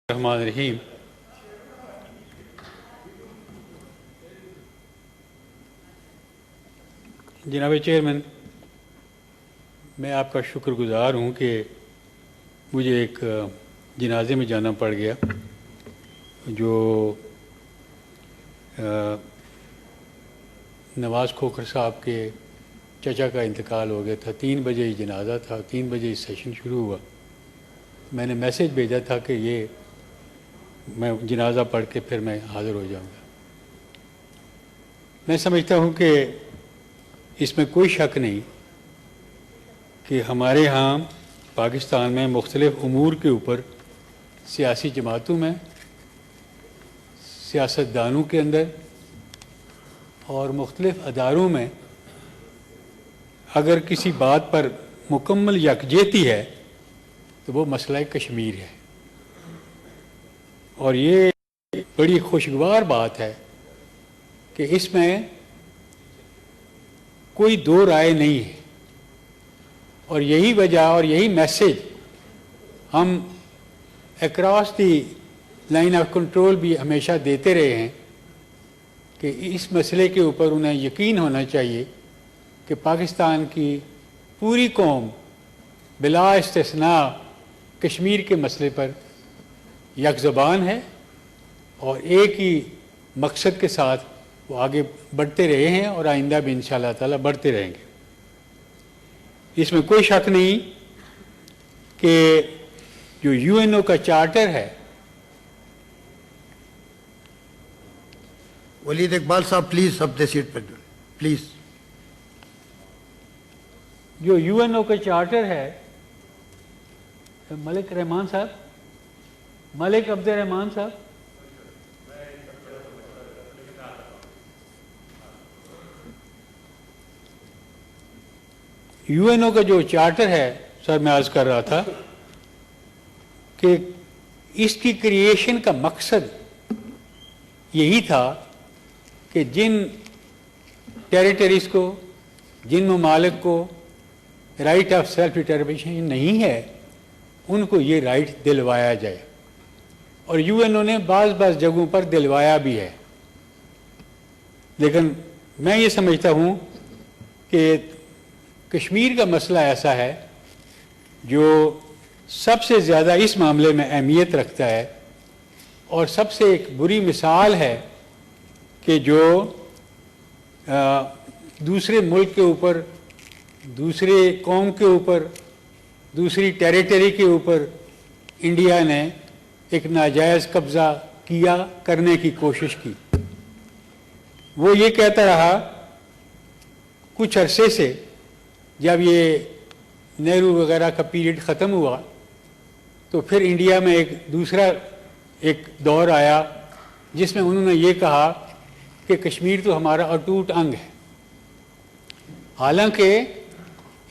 الرحمن الرحیم۔ جناب چیئرمین، میں آپ کا شکر گزار ہوں کہ مجھے ایک جنازے میں جانا پڑ گیا جو نواز کھوکھر صاحب کے چچا کا انتقال ہو گیا تھا۔ 3 بجے ہی جنازہ تھا، 3 بجے ہی سیشن شروع ہوا۔ میں نے میسیج بھیجا تھا کہ یہ میں جنازہ پڑھ کے پھر میں حاضر ہو جاؤں گا۔ میں سمجھتا ہوں کہ اس میں کوئی شک نہیں کہ ہمارے ہاں پاکستان میں مختلف امور کے اوپر سیاسی جماعتوں میں، سیاستدانوں کے اندر اور مختلف اداروں میں اگر کسی بات پر مکمل یکجہتی ہے تو وہ مسئلہ کشمیر ہے، اور یہ بڑی خوشگوار بات ہے کہ اس میں کوئی دو رائے نہیں ہے، اور یہی وجہ اور یہی میسیج ہم across the line of control بھی ہمیشہ دیتے رہے ہیں کہ اس مسئلے کے اوپر انہیں یقین ہونا چاہیے کہ پاکستان کی پوری قوم بلا استثناء کشمیر کے مسئلے پر یک زبان ہے اور ایک ہی مقصد کے ساتھ وہ آگے بڑھتے رہے ہیں اور آئندہ بھی انشاءاللہ تعالیٰ بڑھتے رہیں گے۔ اس میں کوئی شک نہیں کہ جو UN کا چارٹر ہے، ولید اقبال صاحب پلیز اپنے سیٹ پر پلیز، جو UN کا چارٹر ہے، ملک رحمان صاحب، ملک عبد الرحمان صاحب، UN کا جو چارٹر ہے، سر میں عرض کر رہا تھا کہ اس کی کریشن کا مقصد یہی تھا کہ جن ٹیریٹریز کو، جن ممالک کو رائٹ آف سیلف ڈٹرمنیشن نہیں ہے، ان کو یہ رائٹ دلوایا جائے، اور UN نے بعض جگہوں پر دلوایا بھی ہے۔ لیکن میں یہ سمجھتا ہوں کہ کشمیر کا مسئلہ ایسا ہے جو سب سے زیادہ اس معاملے میں اہمیت رکھتا ہے، اور سب سے ایک بری مثال ہے کہ جو دوسرے ملک کے اوپر، دوسرے قوم کے اوپر، دوسری ٹیریٹری کے اوپر انڈیا نے ایک ناجائز قبضہ کرنے کی کوشش کی۔ وہ یہ کہتا رہا کچھ عرصے سے، جب یہ نہرو وغیرہ کا پیریڈ ختم ہوا تو پھر انڈیا میں ایک دوسرا دور آیا جس میں انہوں نے یہ کہا کہ کشمیر تو ہمارا اٹوٹ انگ ہے۔ حالانکہ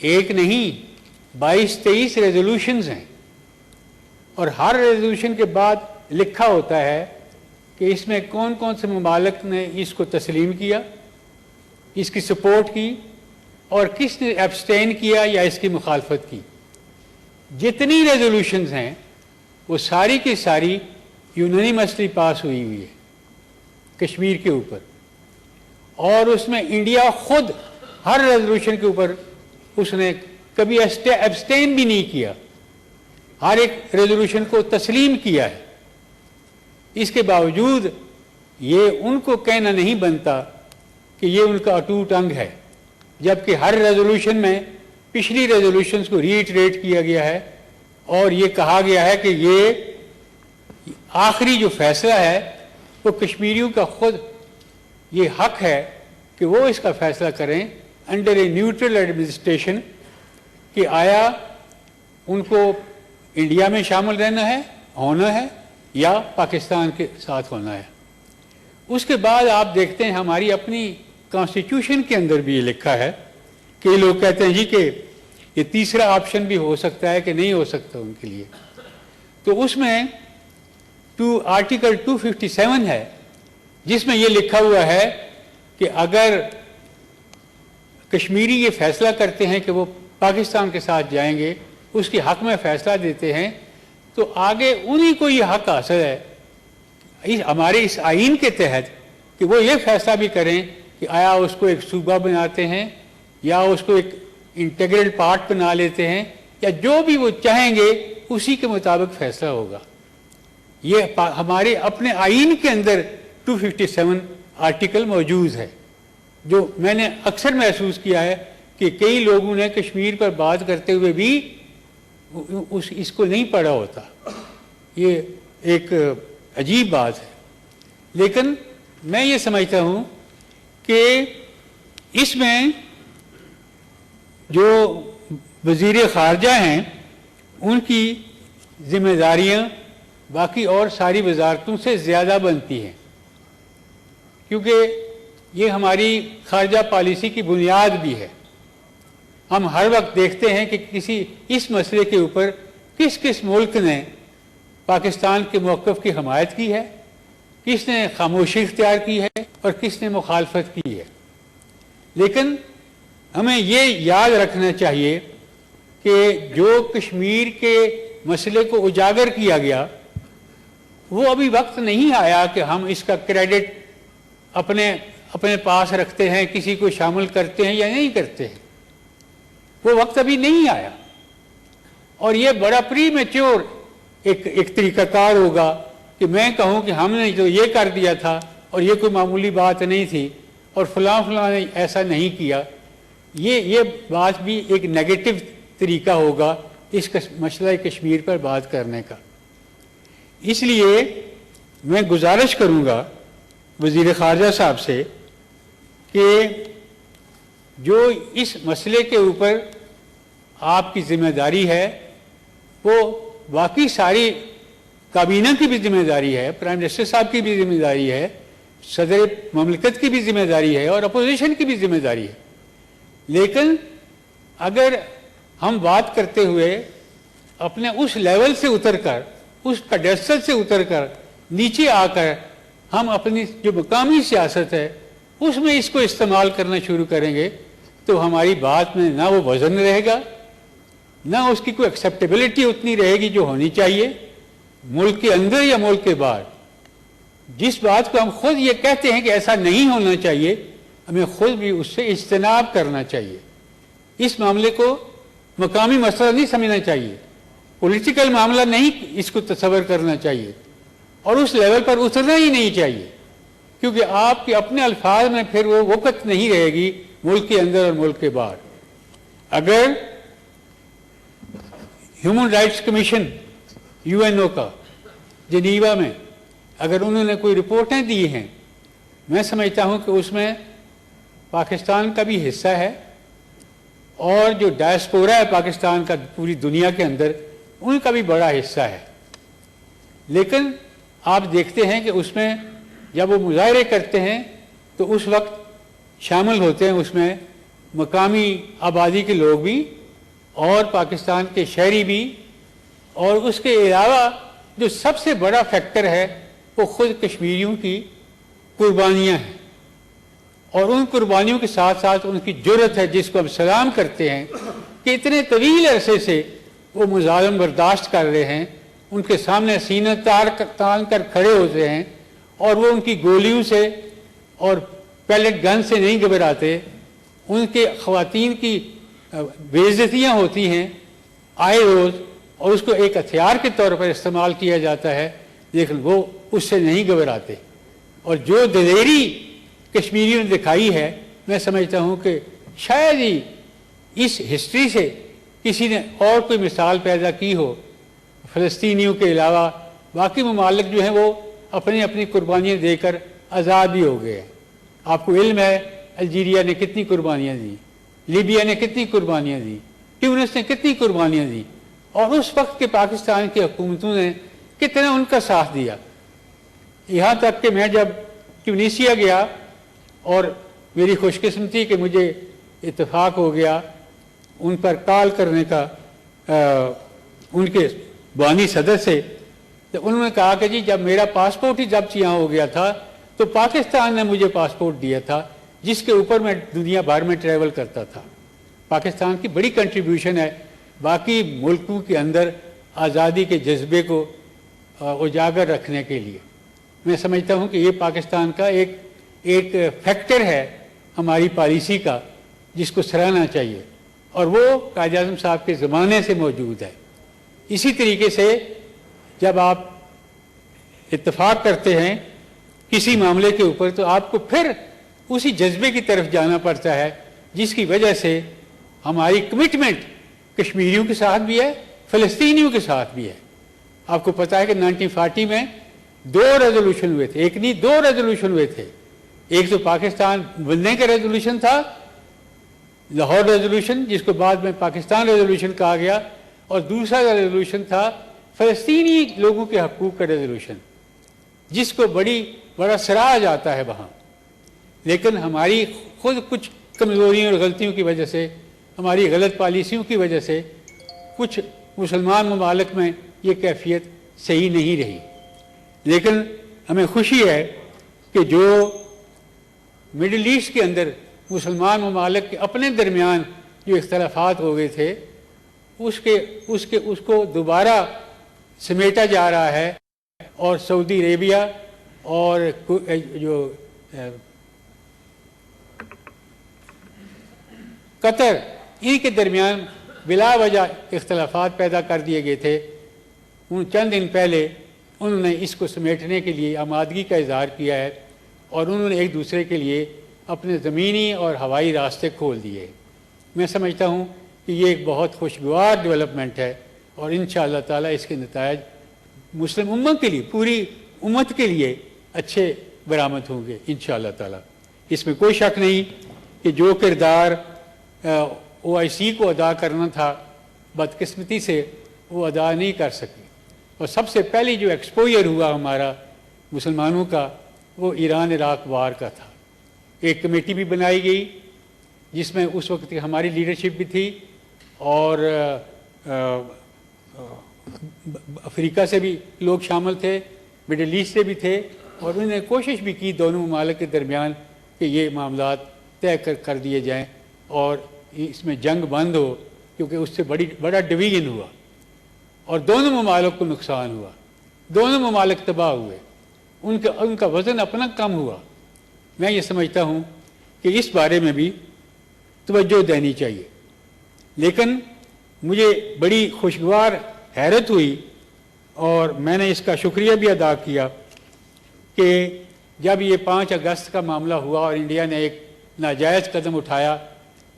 ایک نہیں 22-23 ریزولوشنز ہیں، اور ہر ریزولوشن کے بعد لکھا ہوتا ہے کہ اس میں کون کون سے ممالک نے اس کو تسلیم کیا، اس کی سپورٹ کی، اور کس نے ایبسٹین کیا یا اس کی مخالفت کی۔ جتنی ریزولوشنز ہیں وہ ساری کی ساری یونانیمسلی پاس ہوئی ہے کشمیر کے اوپر، اور اس میں انڈیا خود ہر ریزولوشن کے اوپر اس نے کبھی ایبسٹین بھی نہیں کیا، ہر ایک ریزولوشن کو تسلیم کیا ہے۔ اس کے باوجود یہ ان کو کہنا نہیں بنتا کہ یہ ان کا اٹوٹ انگ ہے، جبکہ ہر ریزولوشن میں پچھلی ریزولوشنز کو ریٹریٹ کیا گیا ہے، اور یہ کہا گیا ہے کہ یہ آخری جو فیصلہ ہے وہ کشمیریوں کا خود یہ حق ہے کہ وہ اس کا فیصلہ کریں انڈر اے نیوٹرل ایڈمنسٹریشن، کہ آیا ان کو انڈیا میں شامل رہنا ہے، ہونا ہے، یا پاکستان کے ساتھ ہونا ہے۔ اس کے بعد آپ دیکھتے ہیں ہماری اپنی کانسٹیٹیوشن کے اندر بھی یہ لکھا ہے کہ لوگ کہتے ہیں جی کہ یہ تیسرا آپشن بھی ہو سکتا ہے کہ نہیں ہو سکتا ان کے لیے، تو اس میں آرٹیکل 257 ہے جس میں یہ لکھا ہوا ہے کہ اگر کشمیری یہ فیصلہ کرتے ہیں کہ وہ پاکستان کے ساتھ جائیں گے، اس کے حق میں فیصلہ دیتے ہیں، تو آگے انہی کو یہ حق حاصل ہے ہمارے اس آئین کے تحت کہ وہ یہ فیصلہ بھی کریں کہ آیا اس کو ایک صوبہ بناتے ہیں یا اس کو ایک انٹیگرل پارٹ بنا لیتے ہیں یا جو بھی وہ چاہیں گے اسی کے مطابق فیصلہ ہوگا. یہ ہمارے اپنے آئین کے اندر 257 آرٹیکل موجود ہے. جو میں نے اکثر محسوس کیا ہے کہ کئی لوگوں نے کشمیر پر بات کرتے ہوئے بھی اس کو نہیں پڑھا ہوتا. یہ ایک عجیب بات ہے. لیکن میں یہ سمجھتا ہوں کہ اس میں جو وزیر خارجہ ہیں ان کی ذمہ داریاں باقی اور ساری وزارتوں سے زیادہ بنتی ہیں، کیونکہ یہ ہماری خارجہ پالیسی کی بنیاد بھی ہے. ہم ہر وقت دیکھتے ہیں کہ اس مسئلے کے اوپر کس کس ملک نے پاکستان کے موقف کی حمایت کی ہے، کس نے خاموشی اختیار کی ہے اور کس نے مخالفت کی ہے. لیکن ہمیں یہ یاد رکھنا چاہیے کہ جو کشمیر کے مسئلے کو اجاگر کیا گیا وہ ابھی وقت نہیں آیا کہ ہم اس کا کریڈٹ اپنے پاس رکھتے ہیں، کسی کو شامل کرتے ہیں یا نہیں کرتے ہیں. وہ وقت ابھی نہیں آیا اور یہ بڑا پری میچور ایک طریقہ کار ہوگا کہ میں کہوں کہ ہم نے جو یہ کر دیا تھا اور یہ کوئی معمولی بات نہیں تھی اور فلاں نے ایسا نہیں کیا. یہ بات بھی ایک نیگیٹو طریقہ ہوگا اس مسئلہ کشمیر پر بات کرنے کا. اس لیے میں گزارش کروں گا وزیر خارجہ صاحب سے کہ جو اس مسئلے کے اوپر آپ کی ذمہ داری ہے وہ باقی ساری کابینہ کی بھی ذمہ داری ہے، پرائم منسٹر صاحب کی بھی ذمہ داری ہے، صدر مملکت کی بھی ذمہ داری ہے اور اپوزیشن کی بھی ذمہ داری ہے. لیکن اگر ہم بات کرتے ہوئے اپنے اس لیول سے اتر کر، اس پیڈسٹل سے اتر کر نیچے آ کر ہم اپنی جو مقامی سیاست ہے اس میں اس کو استعمال کرنا شروع کریں گے تو ہماری بات میں نہ وہ وزن رہے گا، نہ اس کی کوئی ایکسیپٹیبلٹی اتنی رہے گی جو ہونی چاہیے ملک کے اندر یا ملک کے باہر. جس بات کو ہم خود یہ کہتے ہیں کہ ایسا نہیں ہونا چاہیے ہمیں خود بھی اس سے اجتناب کرنا چاہیے. اس معاملے کو مقامی مسئلہ نہیں سمجھنا چاہیے، پولیٹیکل معاملہ نہیں اس کو تصور کرنا چاہیے اور اس لیول پر اترنا ہی نہیں چاہیے، کیونکہ آپ کے اپنے الفاظ میں پھر وہ وقت نہیں رہے گی ملک کے اندر اور ملک کے باہر. اگر ہیومن رائٹس کمیشن UNO کا جنیوا میں اگر انہوں نے کوئی رپورٹیں دی ہیں، میں سمجھتا ہوں کہ اس میں پاکستان کا بھی حصہ ہے اور جو ڈائسپورا ہے پاکستان کا پوری دنیا کے اندر ان کا بھی بڑا حصہ ہے. لیکن آپ دیکھتے ہیں کہ اس میں جب وہ مظاہرے کرتے ہیں تو اس وقت شامل ہوتے ہیں اس میں مقامی آبادی کے لوگ بھی اور پاکستان کے شہری بھی، اور اس کے علاوہ جو سب سے بڑا فیکٹر ہے وہ خود کشمیریوں کی قربانیاں ہیں اور ان قربانیوں کے ساتھ ساتھ ان کی جرت ہے جس کو ہم سلام کرتے ہیں کہ اتنے طویل عرصے سے وہ مظالم برداشت کر رہے ہیں، ان کے سامنے سینہ تان کر کھڑے ہوتے ہیں اور وہ ان کی گولیوں سے اور پیلٹ گن سے نہیں گھبراتے. ان کے خواتین کی بے عزتیاں ہوتی ہیں آئے روز اور اس کو ایک ہتھیار کے طور پر استعمال کیا جاتا ہے، لیکن وہ اس سے نہیں گھبراتے. اور جو دلیری کشمیریوں نے دکھائی ہے میں سمجھتا ہوں کہ شاید ہی اس ہسٹری سے کسی نے اور کوئی مثال پیدا کی ہو. فلسطینیوں کے علاوہ باقی ممالک جو ہیں وہ اپنی اپنی قربانیاں دے کر آزاد بھی ہو گئے ہیں. آپ کو علم ہے الجیریا نے کتنی قربانیاں دی، لیبیا نے کتنی قربانیاں دی، ٹیونس نے کتنی قربانیاں دی، اور اس وقت کے پاکستان کی حکومتوں نے کتنا ان کا ساتھ دیا. یہاں تک کہ میں جب ٹیونیسیا گیا اور میری خوش قسمتی کہ مجھے اتفاق ہو گیا ان پر کال کرنے کا ان کے بانی صدر سے، تو انہوں نے کہا کہ جی جب میرا پاسپورٹ ہی ضبط یہاں ہو گیا تھا تو پاکستان نے مجھے پاسپورٹ دیا تھا جس کے اوپر میں دنیا بھر میں ٹریول کرتا تھا. پاکستان کی بڑی کنٹریبیوشن ہے باقی ملکوں کے اندر آزادی کے جذبے کو اجاگر رکھنے کے لیے۔ میں سمجھتا ہوں کہ یہ پاکستان کا ایک فیکٹر ہے ہماری پالیسی کا، جس کو سراہنا چاہیے، اور وہ قائد اعظم صاحب کے زمانے سے موجود ہے۔ اسی طریقے سے جب آپ اتفاق کرتے ہیں کسی معاملے کے اوپر تو آپ کو پھر اسی جذبے کی طرف جانا پڑتا ہے، جس کی وجہ سے ہماری کمٹمنٹ کشمیریوں کے ساتھ بھی ہے، فلسطینیوں کے ساتھ بھی ہے۔ آپ کو پتہ ہے کہ 1940 میں 2 ریزولوشن ہوئے تھے، ایک نہیں 2 ریزولوشن ہوئے تھے۔ ایک تو پاکستان بننے کا ریزولوشن تھا، لاہور ریزولوشن، جس کو بعد میں پاکستان ریزولوشن کہا گیا، اور دوسرا ریزولوشن تھا فلسطینی لوگوں کے حقوق کا ریزولوشن، جس کو بڑا سراہا جاتا ہے وہاں۔ لیکن ہماری خود کچھ کمزوریوں اور غلطیوں کی وجہ سے، ہماری غلط پالیسیوں کی وجہ سے کچھ مسلمان ممالک میں یہ کیفیت صحیح نہیں رہی۔ لیکن ہمیں خوشی ہے کہ جو مڈل ایسٹ کے اندر مسلمان ممالک کے اپنے درمیان جو اختلافات ہو گئے تھے، اس کو دوبارہ سمیٹا جا رہا ہے، اور سعودی عربیہ اور جو قطر، ان کے درمیان بلا وجہ اختلافات پیدا کر دیے گئے تھے۔ چند دن پہلے انہوں نے اس کو سمیٹنے کے لیے آمادگی کا اظہار کیا ہے، اور انہوں نے ایک دوسرے کے لیے اپنے زمینی اور ہوائی راستے کھول دیے۔ میں سمجھتا ہوں کہ یہ ایک بہت خوشگوار ڈیولپمنٹ ہے، اور انشاءاللہ تعالی اس کے نتائج مسلم امت کے لیے، پوری امت کے لیے اچھے برآمد ہوں گے انشاءاللہ تعالی۔ اس میں کوئی شک نہیں کہ جو کردار OIC کو ادا کرنا تھا، بدقسمتی سے وہ ادا نہیں کر سکی، اور سب سے پہلی جو ایکسپوئر ہوا ہمارا مسلمانوں کا، وہ ایران عراق وار کا تھا۔ ایک کمیٹی بھی بنائی گئی جس میں اس وقت ہماری لیڈرشپ بھی تھی، اور افریقہ سے بھی لوگ شامل تھے، مڈل ایسٹ سے بھی تھے، اور انہوں نے کوشش بھی کی دونوں ممالک کے درمیان کہ یہ معاملات طے کر دیے جائیں اور اس میں جنگ بند ہو، کیونکہ اس سے بڑا ڈویژن ہوا اور دونوں ممالک کو نقصان ہوا، دونوں ممالک تباہ ہوئے، ان کا وزن اپنا کم ہوا۔ میں یہ سمجھتا ہوں کہ اس بارے میں بھی توجہ دینی چاہیے۔ لیکن مجھے بڑی خوشگوار حیرت ہوئی، اور میں نے اس کا شکریہ بھی ادا کیا کہ جب یہ 5 اگست کا معاملہ ہوا اور انڈیا نے ایک ناجائز قدم اٹھایا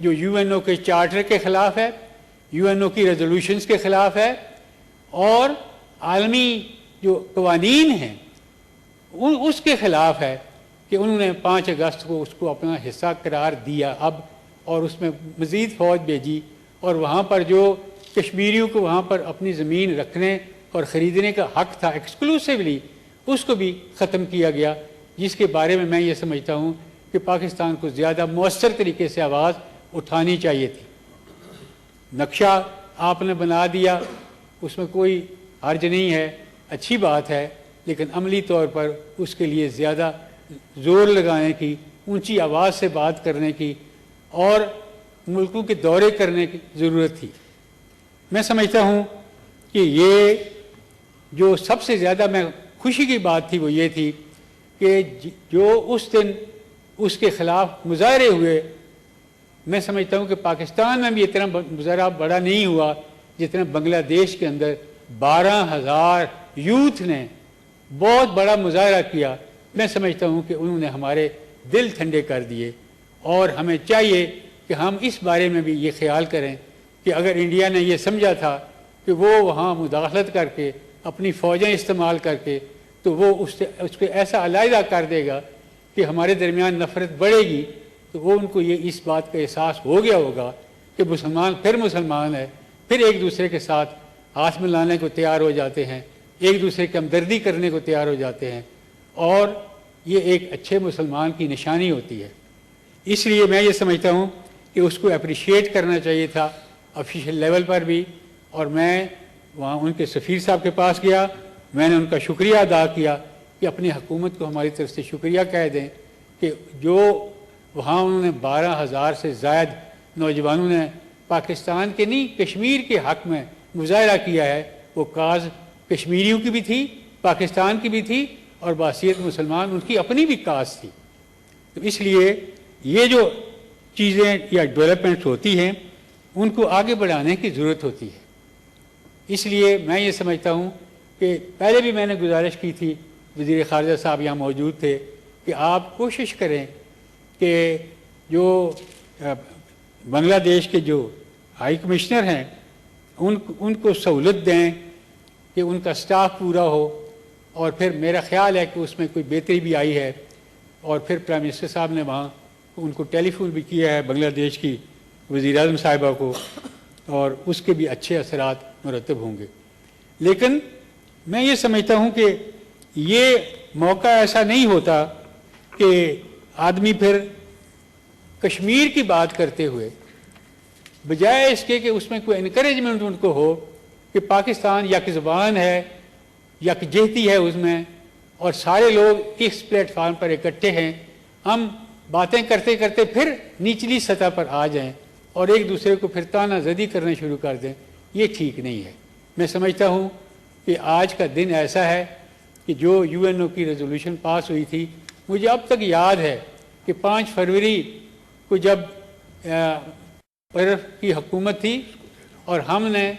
جو UNO کے چارٹر کے خلاف ہے، UNO کی ریزولوشنز کے خلاف ہے، اور عالمی جو قوانین ہیں اس کے خلاف ہے، کہ انہوں نے 5 اگست کو اس کو اپنا حصہ قرار دیا اب، اور اس میں مزید فوج بھیجی، اور وہاں پر جو کشمیریوں کو وہاں پر اپنی زمین رکھنے اور خریدنے کا حق تھا ایکسکلوسیولی، اس کو بھی ختم کیا گیا، جس کے بارے میں یہ سمجھتا ہوں کہ پاکستان کو زیادہ مؤثر طریقے سے آواز اٹھانی چاہیے تھی۔ نقشہ آپ نے بنا دیا، اس میں کوئی حرج نہیں ہے، اچھی بات ہے، لیکن عملی طور پر اس کے لیے زیادہ زور لگانے کی، اونچی آواز سے بات کرنے کی، اور ملکوں کے دورے کرنے کی ضرورت تھی۔ میں سمجھتا ہوں کہ یہ جو سب سے زیادہ میں خوشی کی بات تھی وہ یہ تھی کہ جو اس دن اس کے خلاف مظاہرے ہوئے، میں سمجھتا ہوں کہ پاکستان میں بھی اتنا مظاہرہ بڑا نہیں ہوا جتنا بنگلہ دیش کے اندر 12,000 یوتھ نے بہت بڑا مظاہرہ کیا۔ میں سمجھتا ہوں کہ انہوں نے ہمارے دل ٹھنڈے کر دیے، اور ہمیں چاہیے کہ ہم اس بارے میں بھی یہ خیال کریں کہ اگر انڈیا نے یہ سمجھا تھا کہ وہ وہاں مداخلت کر کے اپنی فوجیں استعمال کر کے تو وہ اس کو ایسا علیحدہ کر دے گا کہ ہمارے درمیان نفرت بڑھے گی، تو وہ ان کو یہ اس بات کا احساس ہو گیا ہوگا کہ مسلمان ہے، پھر ایک دوسرے کے ساتھ ہاتھ ملانے کو تیار ہو جاتے ہیں، ایک دوسرے کی ہمدردی کرنے کو تیار ہو جاتے ہیں، اور یہ ایک اچھے مسلمان کی نشانی ہوتی ہے۔ اس لیے میں یہ سمجھتا ہوں کہ اس کو اپریشیٹ کرنا چاہیے تھا آفیشیل لیول پر بھی، اور میں وہاں ان کے سفیر صاحب کے پاس گیا، میں نے ان کا شکریہ ادا کیا کہ اپنی حکومت کو ہماری طرف سے شکریہ کہہ دیں کہ جو وہاں انہوں نے 12,000 سے زائد نوجوانوں نے پاکستان کے نہیں کشمیر کے حق میں مظاہرہ کیا ہے، وہ کاز کشمیریوں کی بھی تھی، پاکستان کی بھی تھی، اور بحیثیت مسلمان ان کی اپنی بھی کاز تھی۔ تو اس لیے یہ جو چیزیں یا ڈیولپمنٹس ہوتی ہیں ان کو آگے بڑھانے کی ضرورت ہوتی ہے۔ اس لیے میں یہ سمجھتا ہوں کہ پہلے بھی میں نے گزارش کی تھی، وزیر خارجہ صاحب یہاں موجود تھے، کہ آپ کوشش کریں کہ جو بنگلہ دیش کے جو ہائی کمشنر ہیں ان کو سہولت دیں کہ ان کا سٹاف پورا ہو، اور پھر میرا خیال ہے کہ اس میں کوئی بہتری بھی آئی ہے، اور پھر پرائم منسٹر صاحب نے وہاں ان کو ٹیلی فون بھی کیا ہے بنگلہ دیش کی وزیر اعظم صاحبہ کو، اور اس کے بھی اچھے اثرات مرتب ہوں گے۔ لیکن میں یہ سمجھتا ہوں کہ یہ موقع ایسا نہیں ہوتا کہ آدمی پھر کشمیر کی بات کرتے ہوئے بجائے اس کے کہ اس میں کوئی انکریجمنٹ ان کو ہو کہ پاکستان یک زبان ہے، یکجہتی ہے اس میں، اور سارے لوگ اس پلیٹ فارم پر اکٹھے ہیں، ہم باتیں کرتے کرتے پھر نچلی سطح پر آ جائیں اور ایک دوسرے کو پھر تانا زدی کرنے شروع کر دیں، یہ ٹھیک نہیں ہے۔ میں سمجھتا ہوں کہ آج کا دن ایسا ہے کہ جو یو این او کی ریزولوشن پاس ہوئی تھی، مجھے اب تک یاد ہے کہ 5 فروری کو جب کی حکومت تھی اور ہم نے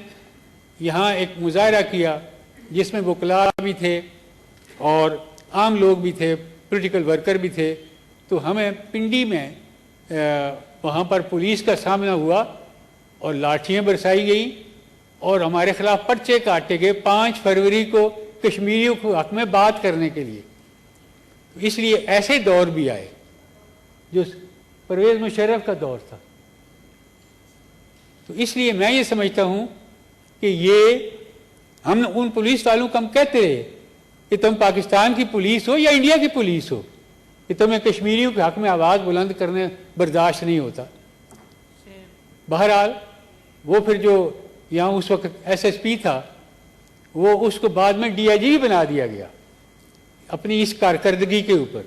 یہاں ایک مظاہرہ کیا جس میں وکلاء بھی تھے اور عام لوگ بھی تھے، پولیٹیکل ورکر بھی تھے، تو ہمیں پنڈی میں وہاں پر پولیس کا سامنا ہوا اور لاٹھیاں برسائی گئیں اور ہمارے خلاف پرچے کاٹے گئے 5 فروری کو کشمیریوں کو حق میں بات کرنے کے لیے۔ اس لیے ایسے دور بھی آئے جو پرویز مشرف کا دور تھا۔ تو اس لیے میں یہ سمجھتا ہوں کہ یہ ہم ان پولیس والوں کو ہم کہتے رہے کہ تم پاکستان کی پولیس ہو یا انڈیا کی پولیس ہو، کہ تمہیں کشمیریوں کے حق میں آواز بلند کرنے برداشت نہیں ہوتا۔ بہرحال وہ پھر جو یہاں اس وقت ایس ایس پی تھا وہ اس کو بعد میں ڈی آئی جی بنا دیا گیا اپنی اس کارکردگی کے اوپر۔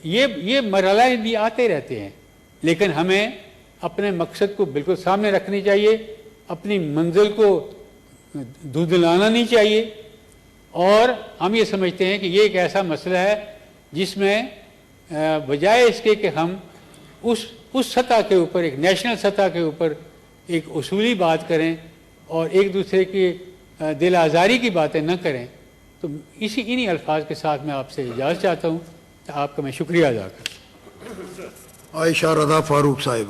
یہ مرحلہ بھی آتے رہتے ہیں، لیکن ہمیں اپنے مقصد کو بالکل سامنے رکھنی چاہیے، اپنی منزل کو دھندلانا نہیں چاہیے، اور ہم یہ سمجھتے ہیں کہ یہ ایک ایسا مسئلہ ہے جس میں بجائے اس کے کہ ہم اس سطح کے اوپر، ایک نیشنل سطح کے اوپر ایک اصولی بات کریں اور ایک دوسرے کی دل آزاری کی باتیں نہ کریں، تو انہی الفاظ کے ساتھ میں آپ سے اجازت چاہتا ہوں۔ آپ کا میں شکریہ ادا کرتا ہوں۔ عائشہ رضا فاروق صاحب۔